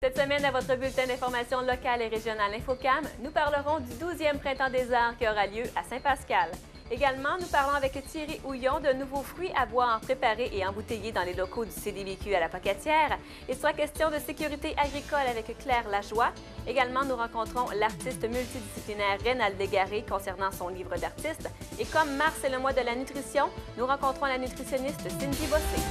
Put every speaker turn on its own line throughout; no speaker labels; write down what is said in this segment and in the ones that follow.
Cette semaine, à votre bulletin d'information locale et régionale InfoCam, nous parlerons du 12e Printemps des Arts qui aura lieu à Saint-Pascal. Également, nous parlons avec Thierry Houillon de nouveaux fruits à boire préparés et embouteillés dans les locaux du CDBQ à la Pocatière. Il sera question de sécurité agricole avec Claire Lajoie. Également, nous rencontrons l'artiste multidisciplinaire Rénal Desgarrés concernant son livre d'artiste. Et comme mars est le mois de la nutrition, nous rencontrons la nutritionniste Cindy Bossé.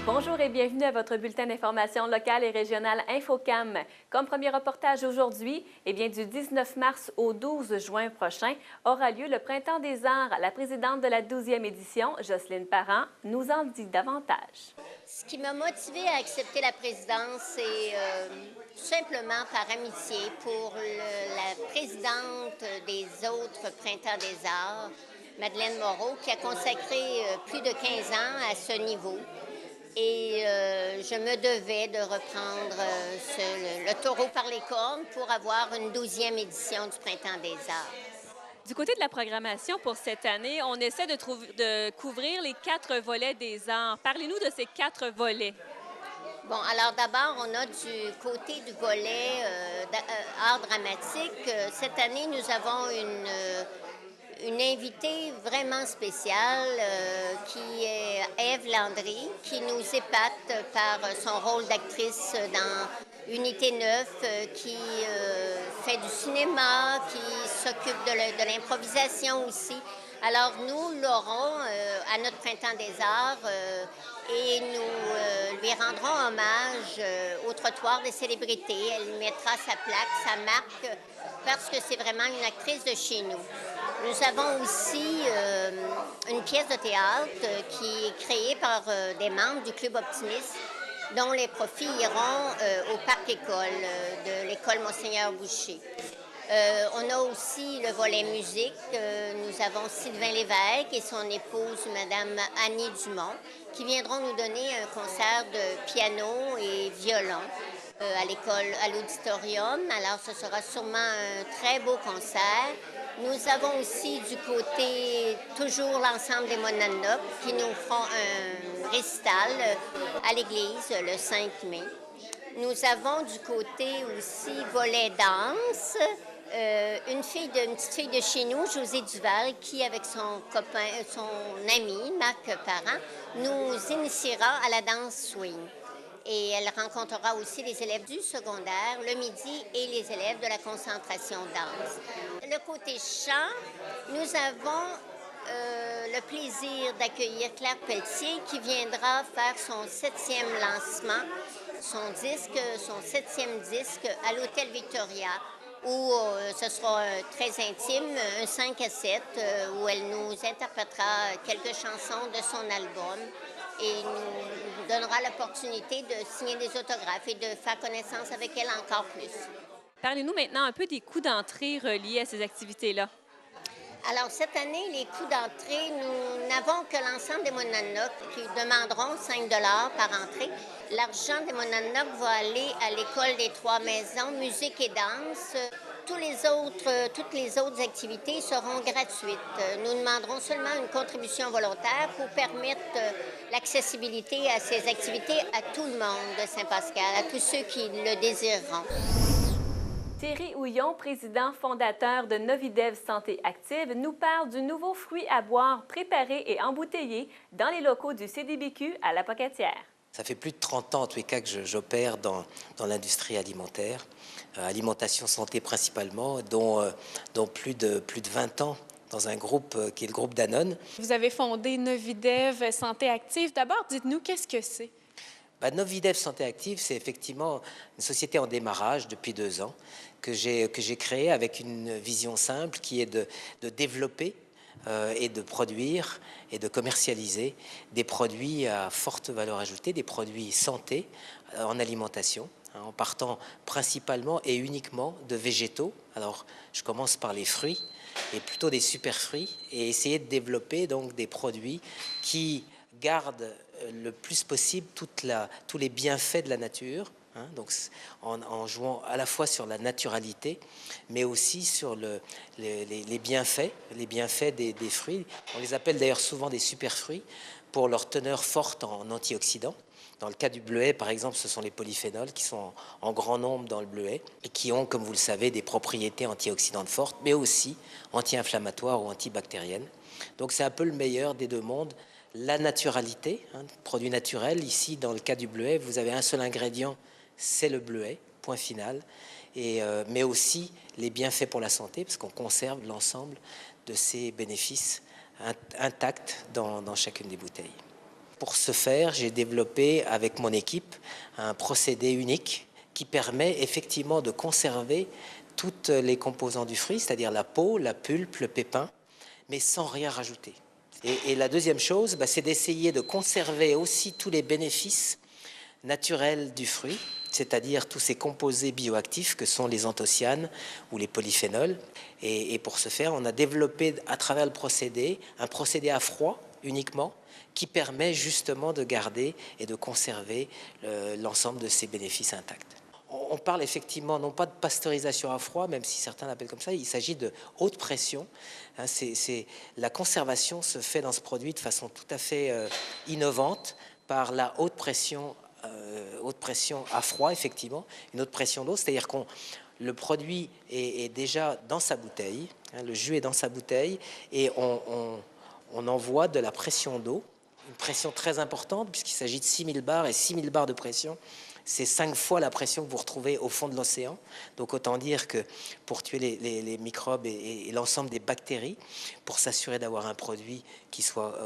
Bonjour et bienvenue à votre bulletin d'information locale et régionale InfoCam. Comme premier reportage aujourd'hui, du 19 mars au 12 juin prochain aura lieu le Printemps des Arts. La présidente de la 12e édition, Jocelyne Parent, nous en dit davantage.
Ce qui m'a motivée à accepter la présidence, c'est tout simplement par amitié pour la présidente des autres Printemps des Arts, Madeleine Moreau, qui a consacré plus de 15 ans à ce niveau. Et je me devais de reprendre le taureau par les cornes pour avoir une 12e édition du Printemps des Arts.
Du côté de la programmation pour cette année, on essaie de couvrir les 4 volets des arts. Parlez-nous de ces 4 volets.
Bon, alors d'abord, on a du côté du volet art dramatique. Cette année, nous avons une invitée vraiment spéciale qui est Ève Landry, qui nous épate par son rôle d'actrice dans Unité 9, qui fait du cinéma, qui s'occupe de l'improvisation aussi. Alors, nous l'aurons à notre Printemps des Arts et nous lui rendrons hommage au trottoir des célébrités. Elle mettra sa plaque, sa marque, parce que c'est vraiment une actrice de chez nous. Nous avons aussi une pièce de théâtre qui est créée par des membres du Club Optimiste, dont les profits iront au parc école de l'école Monseigneur Boucher. On a aussi le volet musique. Nous avons Sylvain Lévesque et son épouse, Madame Annie Dumont, qui viendront nous donner un concert de piano et violon à l'école, à l'auditorium. Alors, ce sera sûrement un très beau concert. Nous avons aussi du côté, toujours l'ensemble des Monadnocks, qui nous feront un récital à l'église le 5 mai. Nous avons du côté aussi volet danse, une petite fille de chez nous, Josée Duval, qui, avec son copain, son ami, Marc Parent, nous initiera à la danse swing. Et elle rencontrera aussi les élèves du secondaire le midi et les élèves de la concentration danse. Le côté chant, nous avons le plaisir d'accueillir Claire Pelletier qui viendra faire son 7e lancement, son 7e disque à l'Hôtel Victoria, où ce sera très intime, un 5 à 7, où elle nous interprétera quelques chansons de son album et nous donnera l'opportunité de signer des autographes et de faire connaissance avec elle encore plus.
Parlez-nous maintenant un peu des coûts d'entrée reliés à ces activités-là.
Alors, cette année, les coûts d'entrée, nous n'avons que l'ensemble des Monadnocks qui demanderont 5 $ par entrée. L'argent des Monadnocks va aller à l'École des Trois Maisons, musique et danse. Toutes les autres activités seront gratuites. Nous demanderons seulement une contribution volontaire pour permettre l'accessibilité à ces activités à tout le monde de Saint-Pascal, à tous ceux qui le désireront.
Thierry Houillon, président fondateur de Novidev Santé Active, nous parle du nouveau fruit à boire préparé et embouteillé dans les locaux du CDBQ à la Pocatière.
Ça fait plus de 30 ans en tous les cas que j'opère dans l'industrie alimentaire, alimentation santé principalement, dont plus de 20 ans dans un groupe qui est le groupe Danone.
Vous avez fondé Novidev Santé Active. D'abord, dites-nous, qu'est-ce que c'est?
Novidev Santé Active, c'est effectivement une société en démarrage depuis 2 ans que j'ai créée avec une vision simple qui est de développer et de produire et de commercialiser des produits à forte valeur ajoutée, des produits santé en alimentation, hein, en partant principalement et uniquement de végétaux. Alors, je commence par les fruits, et plutôt des superfruits, et essayer de développer donc des produits qui gardent le plus possible tous les bienfaits de la nature, hein, donc en jouant à la fois sur la naturalité, mais aussi sur les bienfaits des fruits. On les appelle d'ailleurs souvent des superfruits pour leur teneur forte en antioxydants. Dans le cas du bleuet, par exemple, ce sont les polyphénols qui sont en grand nombre dans le bleuet et qui ont, comme vous le savez, des propriétés antioxydantes fortes, mais aussi anti-inflammatoires ou antibactériennes. Donc c'est un peu le meilleur des deux mondes. La naturalité, hein, produit naturel. Ici, dans le cas du bleuet, vous avez un seul ingrédient, c'est le bleuet, point final. Mais aussi les bienfaits pour la santé, parce qu'on conserve l'ensemble de ces bénéfices intacts dans chacune des bouteilles. Pour ce faire, j'ai développé avec mon équipe un procédé unique qui permet effectivement de conserver toutes les composants du fruit, c'est-à-dire la peau, la pulpe, le pépin, mais sans rien rajouter. Et la deuxième chose, c'est d'essayer de conserver aussi tous les bénéfices naturels du fruit, c'est-à-dire tous ces composés bioactifs que sont les anthocyanes ou les polyphénols. Et pour ce faire, on a développé à travers le procédé, un procédé à froid uniquement, qui permet justement de garder et de conserver l'ensemble de ces bénéfices intacts. On parle effectivement non pas de pasteurisation à froid, même si certains l'appellent comme ça, il s'agit de haute pression. Hein, la conservation se fait dans ce produit de façon tout à fait innovante par la haute pression à froid, effectivement, une haute pression d'eau, c'est-à-dire que le produit est déjà dans sa bouteille, hein, le jus est dans sa bouteille, et on envoie de la pression d'eau, une pression très importante puisqu'il s'agit de 6000 bars, et 6000 bars de pression, c'est 5 fois la pression que vous retrouvez au fond de l'océan. Donc autant dire que pour tuer les microbes et l'ensemble des bactéries, pour s'assurer d'avoir un produit qui soit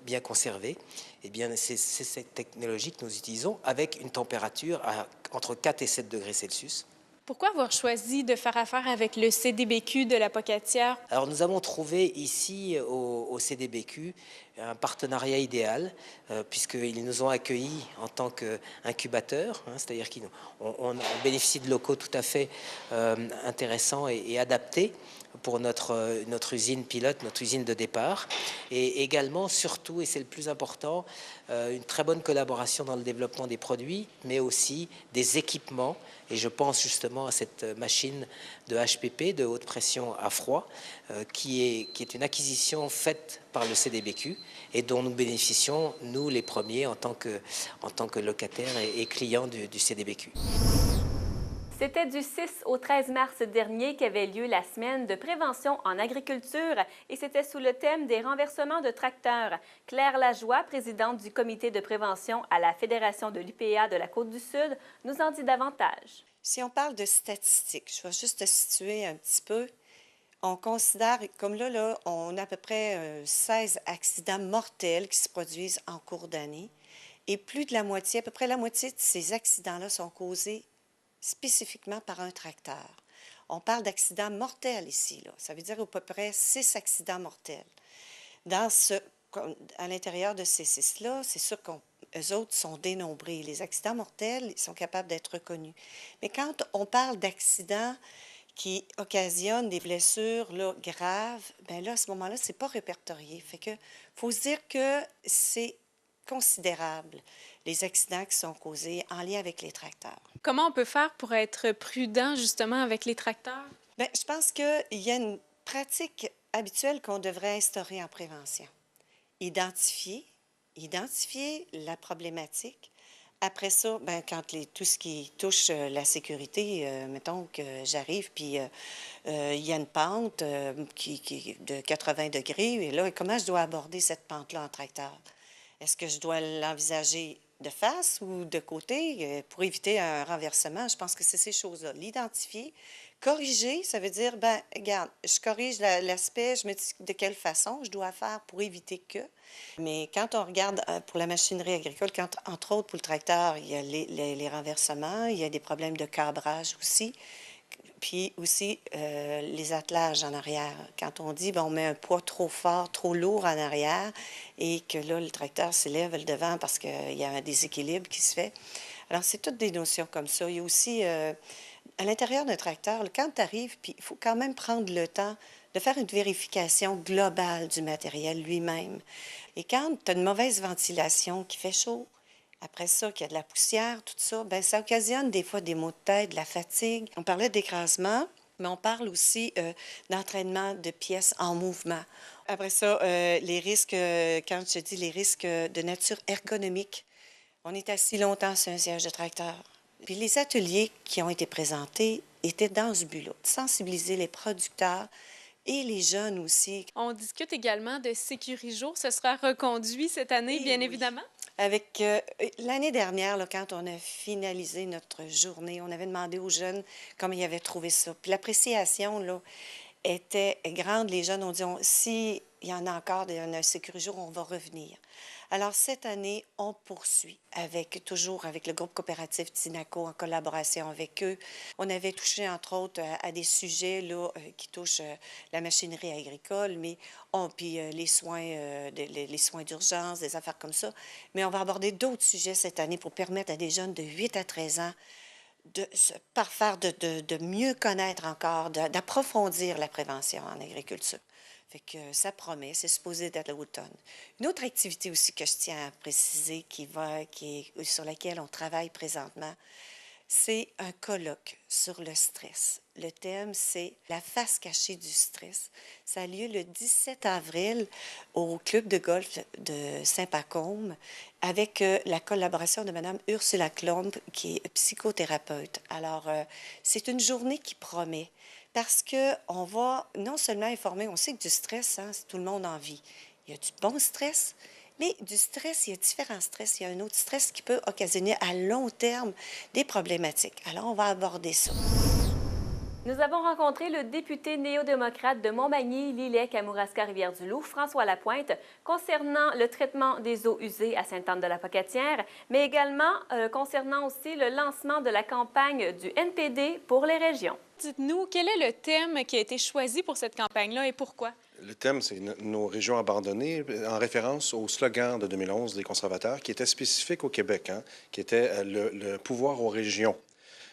bien conservé, eh bien c'est cette technologie que nous utilisons avec une température entre 4 et 7 degrés Celsius.
Pourquoi avoir choisi de faire affaire avec le CDBQ de la Pocatière?
Alors nous avons trouvé ici au CDBQ un partenariat idéal puisqu'ils nous ont accueillis en tant qu'incubateurs, hein, c'est-à-dire qu'on bénéficie de locaux tout à fait intéressants et adaptés pour notre usine pilote, notre usine de départ, et également, surtout, et c'est le plus important, une très bonne collaboration dans le développement des produits, mais aussi des équipements, et je pense justement à cette machine de HPP, de haute pression à froid, qui est une acquisition faite par le CDBQ et dont nous bénéficions, nous les premiers, en tant que locataires et clients du CDBQ.
C'était du 6 au 13 mars dernier qu'avait lieu la semaine de prévention en agriculture et c'était sous le thème des renversements de tracteurs. Claire Lajoie, présidente du comité de prévention à la Fédération de l'UPA de la Côte-du-Sud, nous en dit davantage.
Si on parle de statistiques, je vais juste te situer un petit peu. On considère, comme là, on a à peu près 16 accidents mortels qui se produisent en cours d'année et plus de la moitié, à peu près la moitié de ces accidents-là sont causés spécifiquement par un tracteur. On parle d'accidents mortels ici, là. Ça veut dire à peu près 6 accidents mortels. À l'intérieur de ces 6-là, c'est sûr qu'eux autres sont dénombrés. Les accidents mortels, ils sont capables d'être reconnus. Mais quand on parle d'accidents qui occasionnent des blessures là, graves, bien là, à ce moment-là, c'est pas répertorié. Fait que faut se dire que c'est considérable, les accidents qui sont causés en lien avec les tracteurs.
Comment on peut faire pour être prudent, justement, avec les tracteurs?
Bien, je pense qu'il y a une pratique habituelle qu'on devrait instaurer en prévention. Identifier la problématique. Après ça, bien, quand tout ce qui touche la sécurité, mettons que j'arrive, puis il y a une pente qui de 80 degrés, et là, comment je dois aborder cette pente-là en tracteur? Est-ce que je dois l'envisager de face ou de côté pour éviter un renversement? Je pense que c'est ces choses-là. L'identifier. Corriger, ça veut dire, ben regarde, je corrige l'aspect, je me dis de quelle façon je dois faire pour éviter que. Mais quand on regarde pour la machinerie agricole, entre autres pour le tracteur, il y a les renversements, il y a des problèmes de cabrage aussi. Puis aussi, les attelages en arrière. Quand on dit, ben, on met un poids trop fort, trop lourd en arrière et que là, le tracteur s'élève le devant parce qu'il y a un déséquilibre qui se fait. Alors, c'est toutes des notions comme ça. Il y a aussi, à l'intérieur d'un tracteur, quand tu arrives, puis il faut quand même prendre le temps de faire une vérification globale du matériel lui-même. Et quand tu as une mauvaise ventilation, qui fait chaud, après ça, qu'il y a de la poussière, tout ça, bien, ça occasionne des fois des maux de tête, de la fatigue. On parlait d'écrasement, mais on parle aussi d'entraînement de pièces en mouvement. Après ça, les risques, quand je dis les risques de nature ergonomique, on est assis longtemps sur un siège de tracteur. Puis les ateliers qui ont été présentés étaient dans ce but-là, de sensibiliser les producteurs et les jeunes aussi.
On discute également de Sécurijour. Ce sera reconduit cette année,
Eh
bien
oui.
évidemment.
Avec l'année dernière, là, quand on a finalisé notre journée, on avait demandé aux jeunes comment ils avaient trouvé ça. Puis l'appréciation là, était grande. Les jeunes ont dit si il y en a encore un Sécurijour, on va revenir. Alors cette année, on poursuit toujours avec le groupe coopératif Tinaco en collaboration avec eux. On avait touché entre autres à des sujets là, qui touchent la machinerie agricole, mais puis les soins, les soins d'urgence, des affaires comme ça. Mais on va aborder d'autres sujets cette année pour permettre à des jeunes de 8 à 13 ans de se parfaire, de mieux connaître encore, d'approfondir la prévention en agriculture. Fait que ça promet, c'est supposé d'être à l'automne. Une autre activité aussi que je tiens à préciser sur laquelle on travaille présentement, c'est un colloque sur le stress. Le thème, c'est la face cachée du stress. Ça a lieu le 17 avril au club de golf de Saint-Pacôme avec la collaboration de Mme Ursula Klomp, qui est psychothérapeute. Alors, c'est une journée qui promet parce qu'on va non seulement informer, on sait que du stress, hein, tout le monde en vit. Il y a du bon stress, mais du stress, il y a différents stress. Il y a un autre stress qui peut occasionner à long terme des problématiques. Alors, on va aborder ça.
Nous avons rencontré le député néo-démocrate de Montmagny, Lillet, Kamouraska, Rivière-du-Loup, François Lapointe, concernant le traitement des eaux usées à Sainte-Anne-de-la-Pocatière, mais également concernant aussi le lancement de la campagne du NPD pour les régions.
Dites-nous, quel est le thème qui a été choisi pour cette campagne-là et pourquoi?
Le thème, c'est nos régions abandonnées, en référence au slogan de 2011 des conservateurs, qui était spécifique au Québec, hein, qui était le pouvoir aux régions.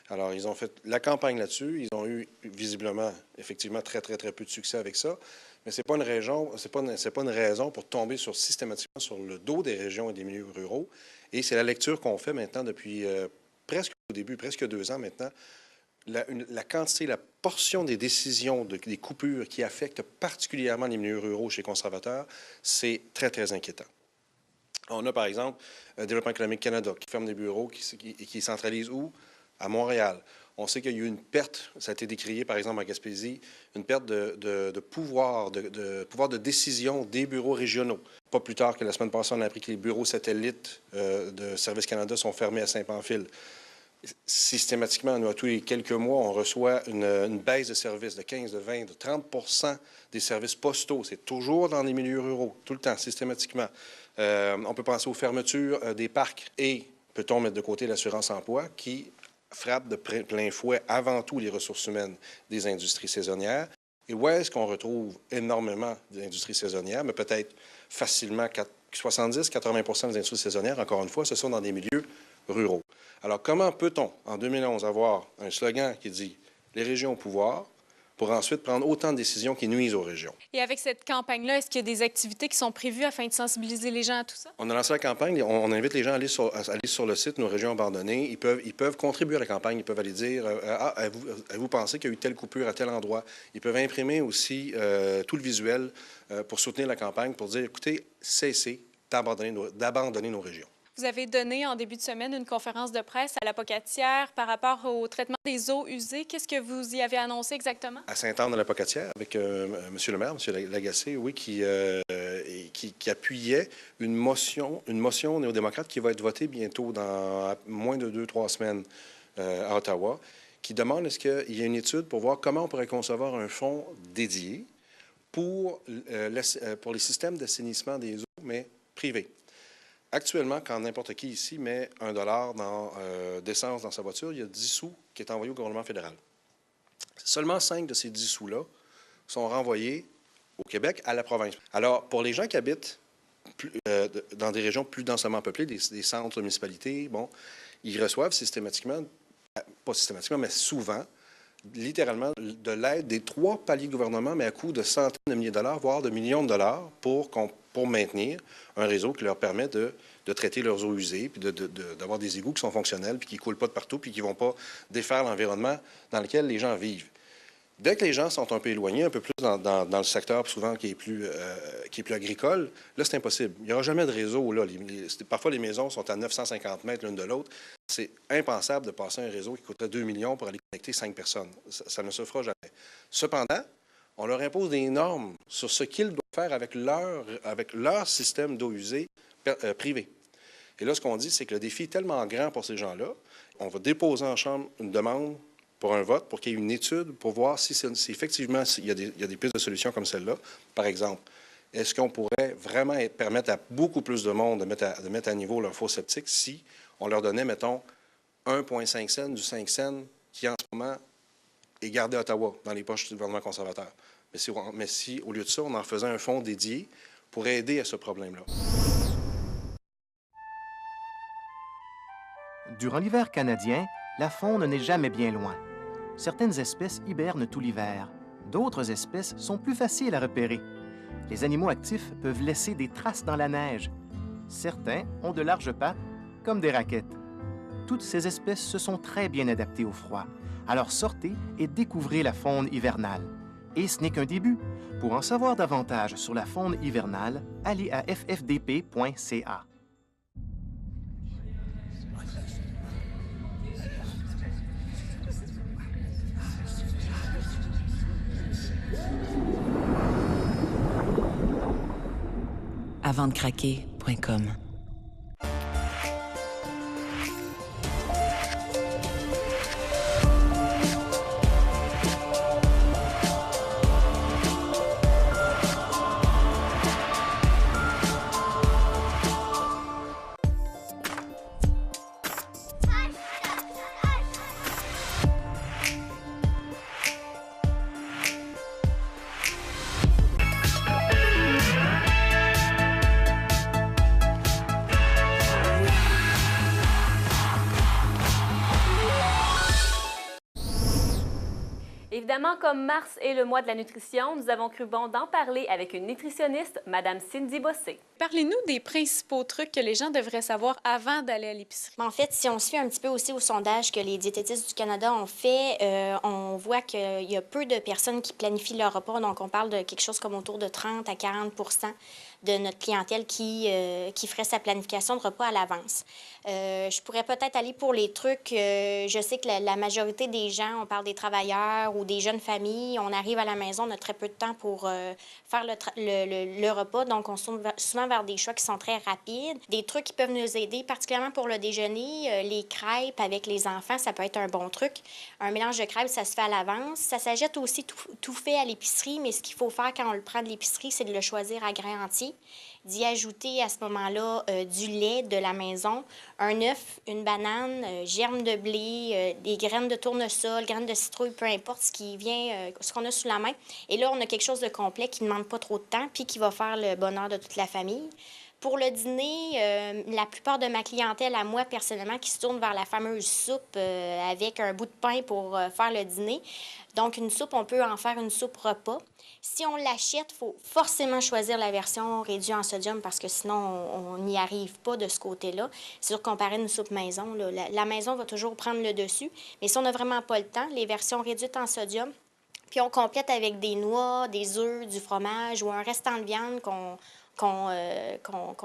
Alors, ils ont fait la campagne là-dessus. Ils ont eu, visiblement, effectivement, très peu de succès avec ça. Mais ce n'est pas une raison, c'est pas une raison pour tomber systématiquement sur le dos des régions et des milieux ruraux. Et c'est la lecture qu'on fait maintenant depuis presque 2 ans maintenant. La quantité, la portion des décisions, des coupures qui affectent particulièrement les milieux ruraux chez les conservateurs, c'est très inquiétant. On a, par exemple, Développement économique Canada qui ferme des bureaux, qui centralise où? À Montréal. On sait qu'il y a eu une perte, ça a été décrié, par exemple, en Gaspésie, une perte de pouvoir, pouvoir de décision des bureaux régionaux. Pas plus tard que la semaine passée, on a appris que les bureaux satellites de Service Canada sont fermés à Saint-Pamphile. Systématiquement, nous, à tous les quelques mois, on reçoit une baisse de services de 15, de 20, de 30 des services postaux. C'est toujours dans les milieux ruraux, tout le temps, systématiquement. On peut penser aux fermetures des parcs et peut-on mettre de côté l'assurance-emploi qui frappe de plein fouet avant tout les ressources humaines des industries saisonnières. Et où est-ce qu'on retrouve énormément d'industries saisonnières, mais peut-être facilement 70-80 des industries saisonnières, encore une fois, ce sont dans des milieux ruraux. Alors, comment peut-on, en 2011, avoir un slogan qui dit « Les régions au pouvoir » pour ensuite prendre autant de décisions qui nuisent aux régions?
Et avec cette campagne-là, est-ce qu'il y a des activités qui sont prévues afin de sensibiliser les gens à tout ça?
On a lancé la campagne. On invite les gens à aller sur le site Nos régions abandonnées. Ils peuvent contribuer à la campagne. Ils peuvent aller dire avez-vous pensé qu'il y a eu telle coupure à tel endroit? Ils peuvent imprimer aussi tout le visuel pour soutenir la campagne, pour dire écoutez, cessez d'abandonner nos régions.
Vous avez donné en début de semaine une conférence de presse à la Pocatière par rapport au traitement des eaux usées. Qu'est-ce que vous y avez annoncé exactement? À
Sainte-Anne-de-la-Pocatière, avec M. le maire, M. Lagacé, oui, qui appuyait une motion néo-démocrate qui va être votée bientôt dans moins de 2-3 semaines à Ottawa, qui demande est-ce qu'il y a une étude pour voir comment on pourrait concevoir un fonds dédié pour les systèmes d'assainissement des eaux, mais privés. Actuellement, quand n'importe qui ici met $1 d'essence dans sa voiture, il y a 10 sous qui est envoyé au gouvernement fédéral. Seulement 5 de ces 10 sous-là sont renvoyés au Québec, à la province. Alors, pour les gens qui habitent dans des régions plus densément peuplées, des centres de municipalités, bon, ils reçoivent systématiquement, pas systématiquement, mais souvent, littéralement, de l'aide des 3 paliers de gouvernement, mais à coût de centaines de milliers de dollars, voire de millions de dollars pour maintenir un réseau qui leur permet de traiter leurs eaux usées, puis d'avoir des égouts qui sont fonctionnels, puis qui ne coulent pas de partout, puis qui ne vont pas défaire l'environnement dans lequel les gens vivent. Dès que les gens sont un peu éloignés, un peu plus dans le secteur souvent qui est plus agricole, là, c'est impossible. Il n'y aura jamais de réseau. Là. Parfois, les maisons sont à 950 mètres l'une de l'autre. C'est impensable de passer un réseau qui coûterait 2 millions pour aller connecter 5 personnes. Ça ne se fera jamais. Cependant, on leur impose des normes sur ce qu'ils doivent faire avec leur système d'eau usée privé. Et là, ce qu'on dit, c'est que le défi est tellement grand pour ces gens-là, on va déposer en Chambre une demande pour un vote, pour qu'il y ait une étude, pour voir si effectivement il y a des pistes de solutions comme celle-là. Par exemple, est-ce qu'on pourrait vraiment permettre à beaucoup plus de monde de mettre à niveau leur fosse septique si on leur donnait, mettons, 1,5 cents, du 5 cents, qui en ce moment est gardé à Ottawa, dans les poches du gouvernement conservateur. Mais si, au lieu de ça, on en faisait un fonds dédié pour aider à ce problème-là.
Durant l'hiver canadien, la faune n'est jamais bien loin. Certaines espèces hibernent tout l'hiver. D'autres espèces sont plus faciles à repérer. Les animaux actifs peuvent laisser des traces dans la neige. Certains ont de larges pattes, comme des raquettes. Toutes ces espèces se sont très bien adaptées au froid. Alors sortez et découvrez la faune hivernale. Et ce n'est qu'un début. Pour en savoir davantage sur la faune hivernale, allez à ffdp.ca.
Avantdecraquer.com.
Évidemment, comme mars est le mois de la nutrition, nous avons cru bon d'en parler avec une nutritionniste, Mme Cindy Bossé.
Parlez-nous des principaux trucs que les gens devraient savoir avant d'aller à l'épicerie.
En fait, si on suit un petit peu aussi au sondage que les diététistes du Canada ont fait, on voit qu'il y a peu de personnes qui planifient leur repas. Donc, on parle de quelque chose comme autour de 30 à 40 de notre clientèle qui ferait sa planification de repas à l'avance. Je pourrais peut-être aller pour les trucs. Je sais que la majorité des gens, on parle des travailleurs ou des jeunes familles, on arrive à la maison, on a très peu de temps pour faire le repas. Donc, on se tourne souvent vers des choix qui sont très rapides. Des trucs qui peuvent nous aider, particulièrement pour le déjeuner. Les crêpes avec les enfants, ça peut être un bon truc. Un mélange de crêpes, ça se fait à l'avance. Ça s'achète aussi tout fait à l'épicerie, mais ce qu'il faut faire quand on le prend de l'épicerie, c'est de le choisir à grains entiers, d'y ajouter à ce moment-là du lait de la maison, un œuf, une banane, germes de blé, des graines de tournesol, graines de citrouille, peu importe ce qu'on a sous la main. Et là, on a quelque chose de complet qui ne demande pas trop de temps puis qui va faire le bonheur de toute la famille. Pour le dîner, la plupart de ma clientèle, à moi personnellement, qui se tourne vers la fameuse soupe avec un bout de pain pour faire le dîner. Donc, une soupe, on peut en faire une soupe repas. Si on l'achète, il faut forcément choisir la version réduite en sodium parce que sinon, on n'y arrive pas de ce côté-là. C'est sûr, comparé à une soupe maison, là, la maison va toujours prendre le dessus. Mais si on n'a vraiment pas le temps, les versions réduites en sodium, puis on complète avec des noix, des œufs, du fromage ou un restant de viande qu'on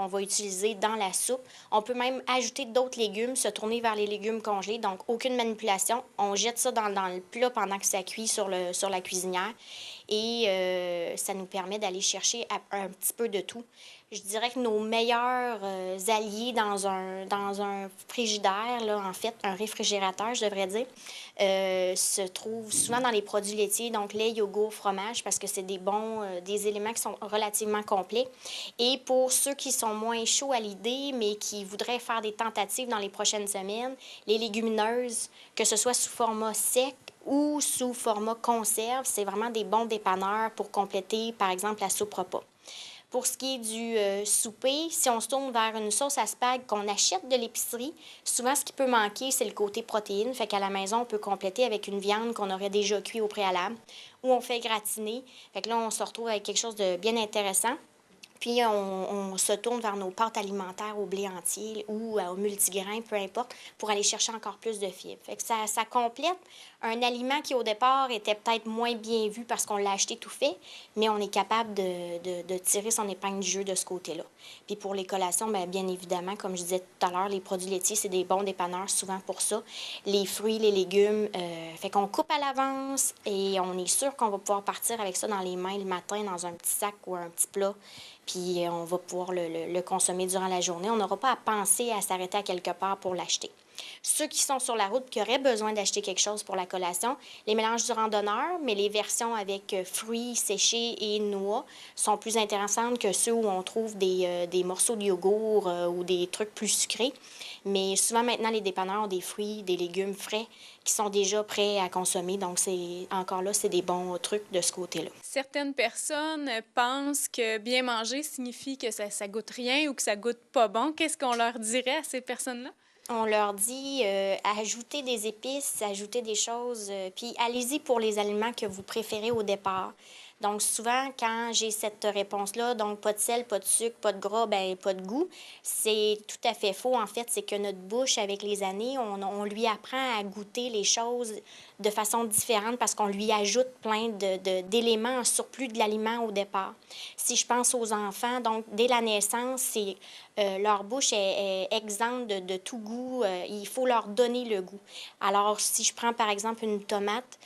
va utiliser dans la soupe. On peut même ajouter d'autres légumes, se tourner vers les légumes congelés, donc aucune manipulation. On jette ça dans le plat pendant que ça cuit sur la cuisinière et ça nous permet d'aller chercher un petit peu de tout. Je dirais que nos meilleurs alliés dans un frigidaire, là, en fait, un réfrigérateur, je devrais dire, se trouvent souvent dans les produits laitiers, donc lait, yogourt, fromage, parce que c'est des éléments qui sont relativement complets. Et pour ceux qui sont moins chauds à l'idée, mais qui voudraient faire des tentatives dans les prochaines semaines, les légumineuses, que ce soit sous format sec ou sous format conserve, c'est vraiment des bons dépanneurs pour compléter, par exemple, la soupe repas. Pour ce qui est du souper, si on se tourne vers une sauce à spag qu'on achète de l'épicerie, souvent ce qui peut manquer, c'est le côté protéine. Fait qu'à la maison, on peut compléter avec une viande qu'on aurait déjà cuit au préalable ou on fait gratiner. Fait que là, on se retrouve avec quelque chose de bien intéressant. Puis, on se tourne vers nos pâtes alimentaires au blé entier ou au multigrain, peu importe, pour aller chercher encore plus de fibres. Fait que ça complète un aliment qui, au départ, était peut-être moins bien vu parce qu'on l'a acheté tout fait, mais on est capable de tirer son épingle du jeu de ce côté-là. Puis, pour les collations, bien évidemment, comme je disais tout à l'heure, les produits laitiers, c'est des bons dépanneurs souvent pour ça. Les fruits, les légumes, fait qu'on coupe à l'avance et on est sûr qu'on va pouvoir partir avec ça dans les mains le matin dans un petit sac ou un petit plat. Puis on va pouvoir le consommer durant la journée. On n'aura pas à penser à s'arrêter à quelque part pour l'acheter. Ceux qui sont sur la route qui auraient besoin d'acheter quelque chose pour la collation, les mélanges du randonneur, mais les versions avec fruits séchés et noix sont plus intéressantes que ceux où on trouve des morceaux de yogourt ou des trucs plus sucrés. Mais souvent, maintenant, les dépanneurs ont des fruits, des légumes frais qui sont déjà prêts à consommer. Donc, c'est des bons trucs de ce côté-là.
Certaines personnes pensent que bien manger signifie que ça goûte rien ou que ça goûte pas bon. Qu'est-ce qu'on leur dirait à ces personnes-là?
On leur dit ajouter des épices, ajouter des choses, puis allez-y pour les aliments que vous préférez au départ. Donc, souvent, quand j'ai cette réponse-là, donc pas de sel, pas de sucre, pas de gras, bien, pas de goût, c'est tout à fait faux. En fait, c'est que notre bouche, avec les années, on lui apprend à goûter les choses de façon différente parce qu'on lui ajoute plein d'éléments en surplus de l'aliment au départ. Si je pense aux enfants, donc, dès la naissance, leur bouche est exempte de tout goût. Il faut leur donner le goût. Alors, si je prends, par exemple, une tomate,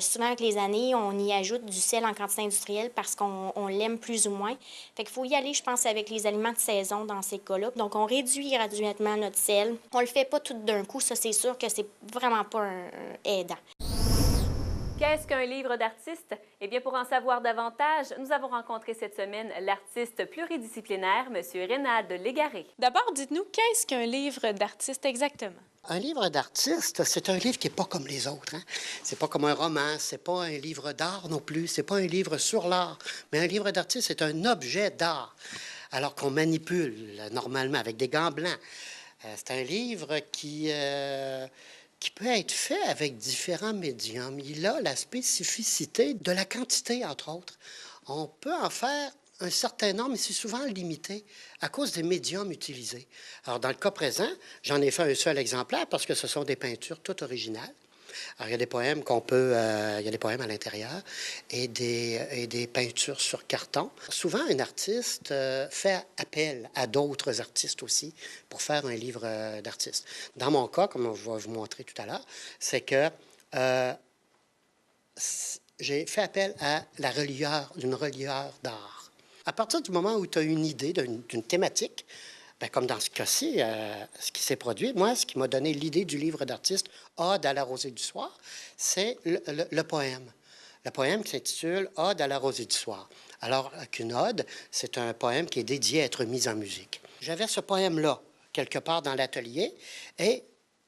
souvent, avec les années, on y ajoute du sel en quantité industrielle parce qu'on l'aime plus ou moins. Fait qu'il faut y aller, je pense, avec les aliments de saison dans ces cas-là. Donc, on réduit graduellement notre sel. On le fait pas tout d'un coup. Ça, c'est sûr que c'est vraiment pas un aidant.
Qu'est-ce qu'un livre d'artiste? Eh bien, pour en savoir davantage, nous avons rencontré cette semaine l'artiste pluridisciplinaire, M. Reynald Légaré.
D'abord, dites-nous, qu'est-ce qu'un livre d'artiste exactement?
Un livre d'artiste, c'est un livre qui n'est pas comme les autres. Hein? C'est pas comme un roman, c'est pas un livre d'art non plus, c'est pas un livre sur l'art. Mais un livre d'artiste, c'est un objet d'art, alors qu'on manipule normalement avec des gants blancs. C'est un livre qui peut être fait avec différents médiums. Il a la spécificité de la quantité, entre autres. On peut en faire un certain nombre, mais c'est souvent limité à cause des médiums utilisés. Alors, dans le cas présent, j'en ai fait un seul exemplaire parce que ce sont des peintures toutes originales. Alors, il y a des poèmes il y a des poèmes à l'intérieur et des peintures sur carton. Souvent, un artiste fait appel à d'autres artistes aussi pour faire un livre d'artiste. Dans mon cas, comme on va vous montrer tout à l'heure, c'est que j'ai fait appel à d'une reliure d'art. À partir du moment où tu as une idée d'une thématique, bien, comme dans ce cas-ci, ce qui s'est produit, moi, ce qui m'a donné l'idée du livre d'artiste Ode à la rosée du soir, c'est le poème. Le poème qui s'intitule Ode à la rosée du soir. Alors, qu'une ode, c'est un poème qui est dédié à être mis en musique. J'avais ce poème-là, quelque part dans l'atelier, et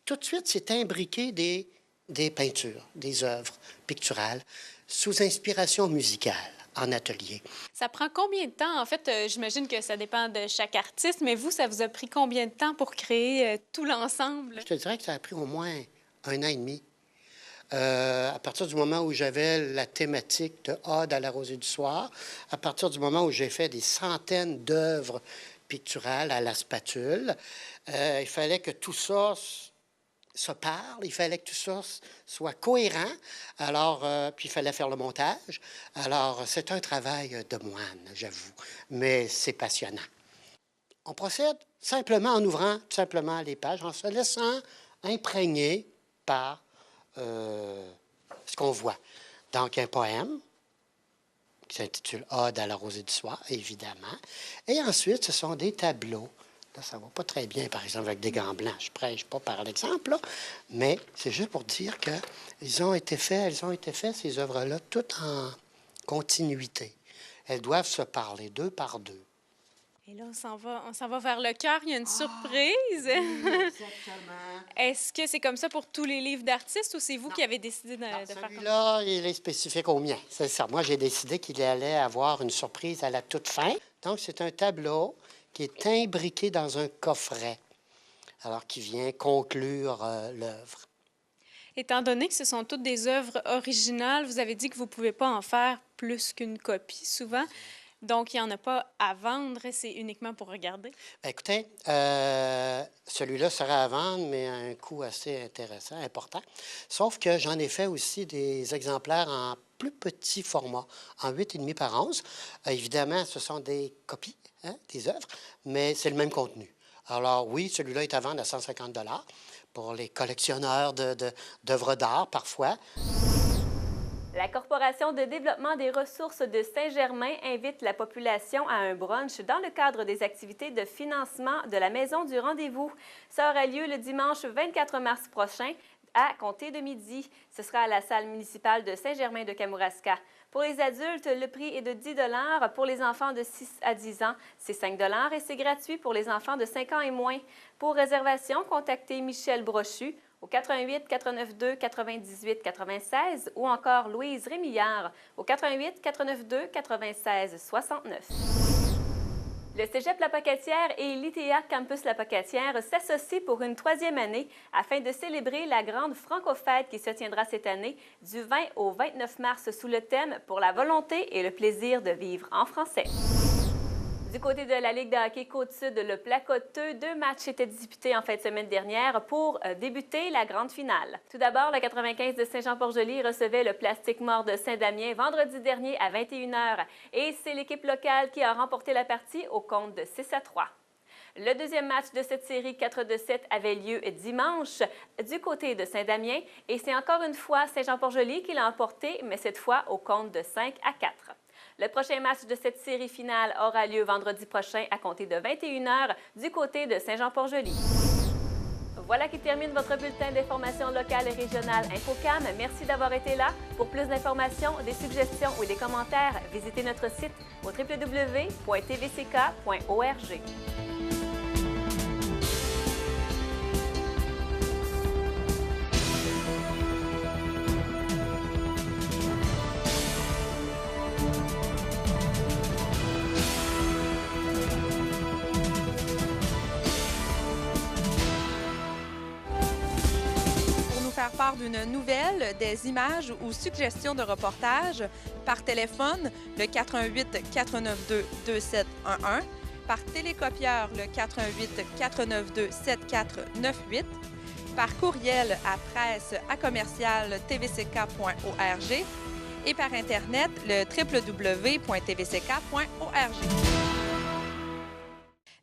tout de suite, c'est imbriqué des peintures, des œuvres picturales, sous inspiration musicale. En atelier.
Ça prend combien de temps? En fait, j'imagine que ça dépend de chaque artiste, mais vous, ça vous a pris combien de temps pour créer tout l'ensemble?
Je te dirais que ça a pris au moins 1 an et demi. À partir du moment où j'avais la thématique de Ode à la rosée du soir, à partir du moment où j'ai fait des centaines d'œuvres picturales à la spatule, il fallait que tout ça se parle, il fallait que tout ça soit cohérent. Alors, puis il fallait faire le montage. Alors, c'est un travail de moine, j'avoue, mais c'est passionnant. On procède simplement en ouvrant tout simplement les pages, en se laissant imprégner par ce qu'on voit. Donc, un poème qui s'intitule Ode à la rosée du soir, évidemment. Et ensuite, ce sont des tableaux. Là, ça ne va pas très bien, par exemple, avec des gants blancs. Je ne prêche pas par l'exemple, là, mais c'est juste pour dire qu'elles ont été faites, ces œuvres-là, toutes en continuité. Elles doivent se parler deux par deux.
Et là, on s'en va vers le cœur. Il y a une surprise.
Oui, exactement.
Est-ce que c'est comme ça pour tous les livres d'artistes ou c'est vous qui avez décidé de faire comme ça?
Celui-là, il est spécifique au mien. C'est ça. Moi, j'ai décidé qu'il allait avoir une surprise à la toute fin. Donc, c'est un tableau qui est imbriqué dans un coffret, alors qui vient conclure l'œuvre.
Étant donné que ce sont toutes des œuvres originales, vous avez dit que vous ne pouvez pas en faire plus qu'une copie souvent. Donc, il n'y en a pas à vendre, c'est uniquement pour regarder?
Bien, écoutez, celui-là sera à vendre, mais à un coût assez intéressant, important. Sauf que j'en ai fait aussi des exemplaires en plus petit format, en 8,5 par 11. Évidemment, ce sont des copies, hein, des œuvres, mais c'est le même contenu. Alors oui, celui-là est à vendre à 150 $ pour les collectionneurs d'œuvres d'art, parfois.
La Corporation de développement des ressources de Saint-Germain invite la population à un brunch dans le cadre des activités de financement de la Maison du Rendez-vous. Ça aura lieu le dimanche 24 mars prochain à compter de midi. Ce sera à la salle municipale de Saint-Germain-de-Kamouraska. Pour les adultes, le prix est de 10 $. Pour les enfants de 6 à 10 ans, c'est 5 $ et c'est gratuit pour les enfants de 5 ans et moins. Pour réservation, contactez Michel Brochu au 88 492 98 96 ou encore Louise Rémillard au 88 492 96 69. Le Cégep La Pocatière et l'ITA Campus La Pocatière s'associent pour une 3e année afin de célébrer la grande Franco-fête qui se tiendra cette année du 20 au 29 mars sous le thème « Pour la volonté et le plaisir de vivre en français ». Du côté de la Ligue de hockey Côte-Sud, le Placoteux, 2 matchs étaient disputés en fin de semaine dernière pour débuter la grande finale. Tout d'abord, le 95 de Saint-Jean-Port-Joli recevait le Plastique Mort de Saint-Damien vendredi dernier à 21 h. Et c'est l'équipe locale qui a remporté la partie au compte de 6-3. Le deuxième match de cette série 4-7 avait lieu dimanche du côté de Saint-Damien et c'est encore une fois Saint-Jean-Port-Joli qui l'a emporté, mais cette fois au compte de 5-4. Le prochain match de cette série finale aura lieu vendredi prochain à compter de 21 h du côté de Saint-Jean-Port-Joli. Voilà qui termine votre bulletin d'information locale et régionale InfoCam. Merci d'avoir été là. Pour plus d'informations, des suggestions ou des commentaires, visitez notre site au www.tvck.org.
Faire part d'une nouvelle, des images ou suggestions de reportage par téléphone, le 418 492 2711, par télécopieur, le 418 492 7498, par courriel à presse@tvck.org et par Internet, le www.tvck.org.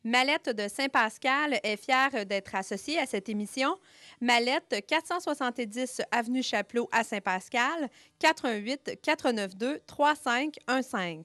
Mallette de Saint-Pascal est fière d'être associée à cette émission. Mallette, 470 Avenue Chapelot à Saint-Pascal, 418 492 3515.